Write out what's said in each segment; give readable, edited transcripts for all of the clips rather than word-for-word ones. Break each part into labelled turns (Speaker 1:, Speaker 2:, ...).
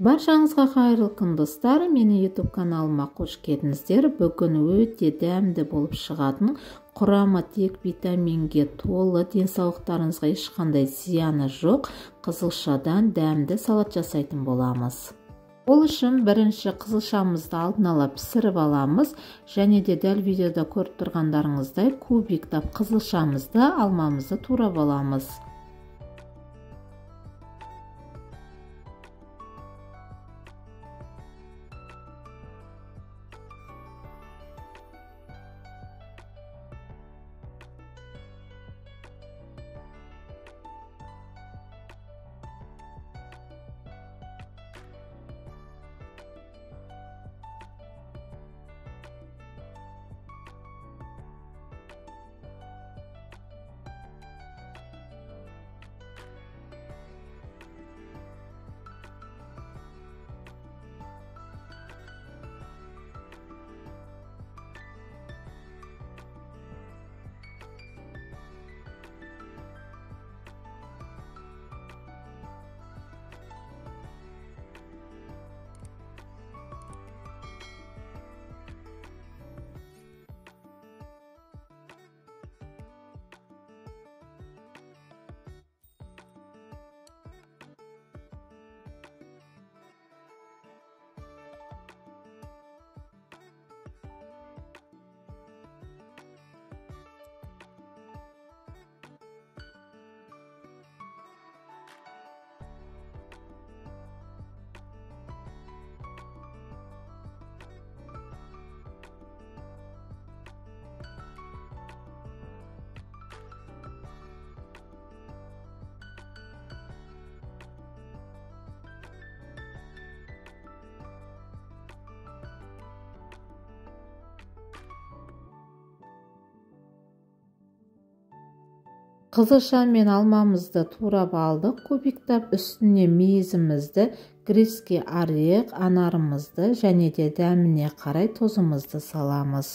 Speaker 1: Баршаңызға қайырлы күн достар, мені YouTube каналыма қош келдіңіздер. Бүгін өте дәмді болып шығатын, құрамы тек витаминге толы, денсаулықтарыңызға ешқандай зияны жоқ қызылшадан дәмді салат жасайтын боламыз. Ол үшін бірінші қызылшамызды алдын ала пісіріп аламыз, және де дәл видеода көріп тұрғандарыңыздай кубиктап қызылшамызды, алмамызды турап аламыз. Қызылша мен алмамызды турап алдық, кубиктап үстіне мейізімізді, грецкий орех, анарымызды және де дәміне қарай тұзымызды саламыз.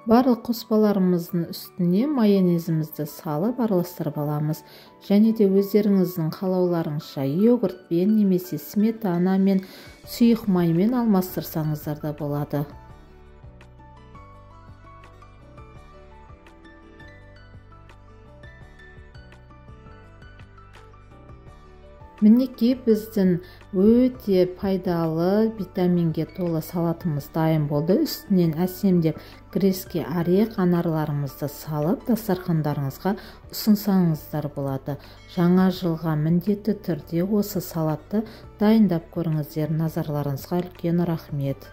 Speaker 1: Барлық қоспаларымыздың үстіне майонезімізді салып араластырып аламыз. Және де өздеріңіздің қалауларыңызша йогуртпен немесе сметана мен сұйық маймен алмастырсаңыздар да болады. Мінекей біздің өте пайдалы витаминге толы салатымыз дайын болды. Үстінен әсемдеп грецкий орех, анарларымызды салып дастархандарыңызға ұсынсаңыздар болады. Жаңа жылға міндетті түрде осы салатты дайындап көріңіздер. Назарларыңызға үлкен рахмет.